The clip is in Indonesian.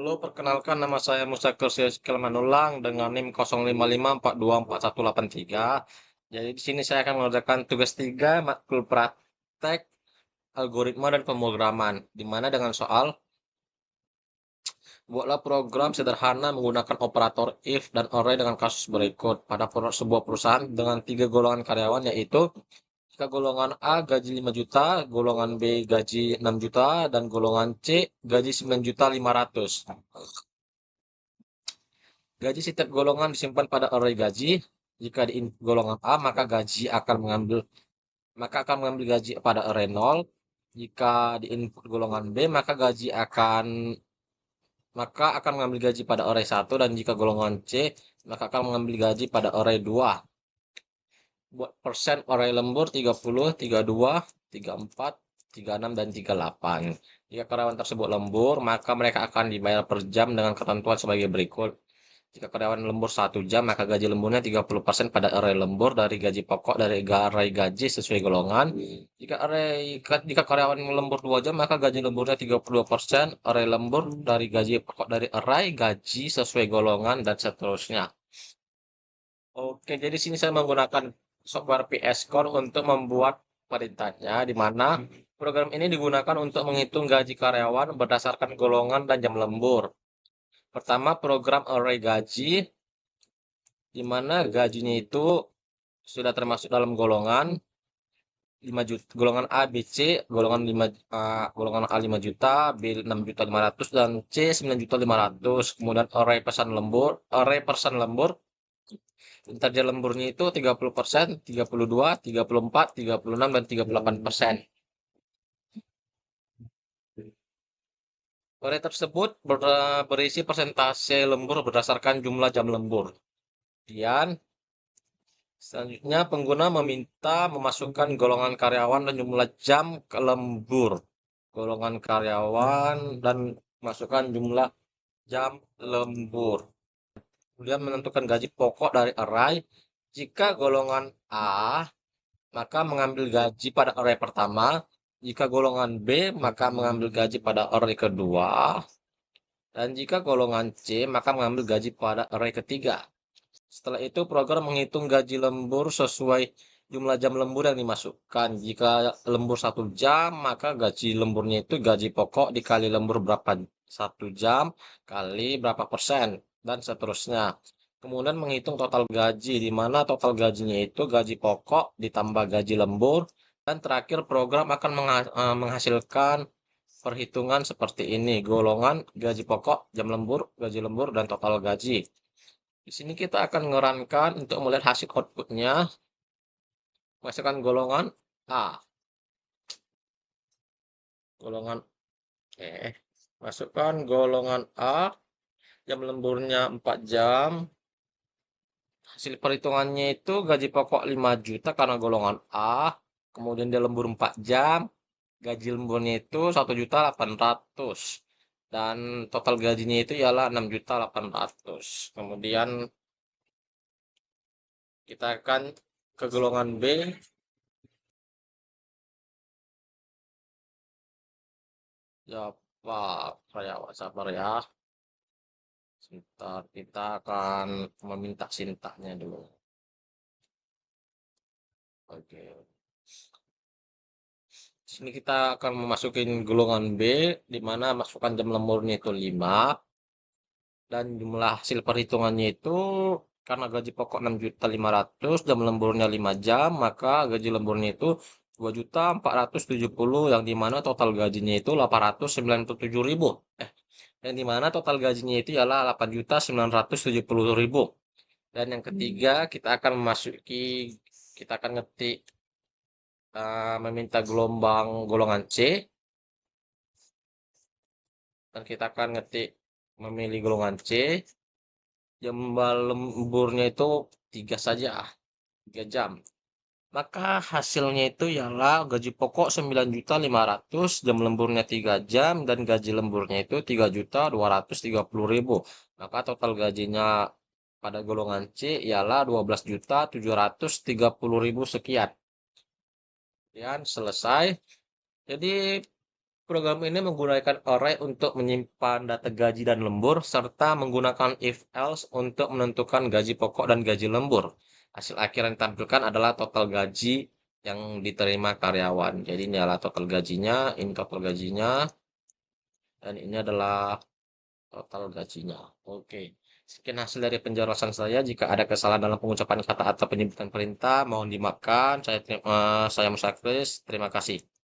Halo, perkenalkan nama saya Musa Kursiaskil Manulang dengan NIM 0554244183. Jadi di sini saya akan mengerjakan tugas 3 matkul praktek algoritma dan pemrograman, di mana dengan soal buatlah program sederhana menggunakan operator if dan array dengan kasus berikut pada sebuah perusahaan dengan 3 golongan karyawan, yaitu jika golongan A gaji 5 juta, golongan B gaji 6 juta, dan golongan C gaji 9.500.000. Gaji setiap golongan disimpan pada array gaji. Jika di golongan A, maka akan mengambil gaji pada array 0. Jika di input golongan B, maka akan mengambil gaji pada array 1, dan jika golongan C, maka akan mengambil gaji pada array 2. Buat persen array lembur 30, 32, 34, 36, dan 38. Jika karyawan tersebut lembur, maka mereka akan dibayar per jam dengan ketentuan sebagai berikut. Jika karyawan lembur 1 jam, maka gaji lemburnya 30% pada array lembur dari gaji pokok dari array gaji sesuai golongan. Jika karyawan lembur 2 jam, maka gaji lemburnya 32% array lembur dari gaji pokok dari array gaji sesuai golongan, dan seterusnya. Oke, jadi sini saya menggunakan software PS Core untuk membuat perintahnya, di mana program ini digunakan untuk menghitung gaji karyawan berdasarkan golongan dan jam lembur. Pertama, program array gaji, di mana gajinya itu sudah termasuk dalam golongan 5 juta, golongan A, B, C, golongan A 5 juta, B 6.500.000, dan C 9.500.000. Kemudian array persen lembur, integer lemburnya itu 30%, 32, 34, 36, dan 38%. Array tersebut berisi persentase lembur berdasarkan jumlah jam lembur. Kemudian selanjutnya, pengguna meminta memasukkan golongan karyawan dan jumlah jam ke lembur. Golongan karyawan dan masukkan jumlah jam lembur. Kemudian menentukan gaji pokok dari array. Jika golongan A, maka mengambil gaji pada array pertama. Jika golongan B, maka mengambil gaji pada array kedua. Dan jika golongan C, maka mengambil gaji pada array ketiga. Setelah itu, program menghitung gaji lembur sesuai jumlah jam lembur yang dimasukkan. Jika lembur 1 jam, maka gaji lemburnya itu gaji pokok dikali lembur berapa 1 jam kali berapa persen, dan seterusnya. Kemudian menghitung total gaji, di mana total gajinya itu gaji pokok ditambah gaji lembur. Dan terakhir, program akan menghasilkan perhitungan seperti ini: golongan, gaji pokok, jam lembur, gaji lembur, dan total gaji. Di sini kita akan mengerankan untuk melihat hasil outputnya. Masukkan golongan A. Golongan Masukkan golongan A. Jam lemburnya 4 jam. Hasil perhitungannya itu gaji pokok 5 juta karena golongan A. Kemudian dia lembur 4 jam. Gaji lemburnya itu 1.800.000. Dan total gajinya itu ialah 6.800.000. Kemudian kita akan ke golongan B. Ya, Pak, sabar ya. Sebentar, kita akan meminta sintahnya dulu. Oke. Di sini kita akan memasukin golongan B, di mana masukkan jam lemburnya itu 5. Dan jumlah hasil perhitungannya itu, karena gaji pokok 6.500.000, jam lemburnya 5 jam, maka gaji lemburnya itu 2.470.000, yang dimana total gajinya itu 897.000. Yang dimana total gajinya itu ialah 8.970.000. Dan yang ketiga, kita akan ngetik meminta golongan C, dan kita akan ngetik memilih golongan C. Jam lemburnya itu 3 saja, 3 jam. Maka hasilnya itu ialah gaji pokok 9.500.000, jam lemburnya 3 jam, dan gaji lemburnya itu 3.230.000. Maka total gajinya pada golongan C ialah 12.730.000 sekian. Kemudian selesai. Jadi Program ini menggunakan array untuk menyimpan data gaji dan lembur, serta menggunakan if-else untuk menentukan gaji pokok dan gaji lembur. Hasil akhir yang ditampilkan adalah total gaji yang diterima karyawan. Jadi ini adalah total gajinya, ini total gajinya, dan ini adalah total gajinya. Oke. Sekian hasil dari penjelasan saya. Jika ada kesalahan dalam pengucapan kata atau penyebutan perintah, mohon dimaafkan. Saya Mas Chris. Terima kasih.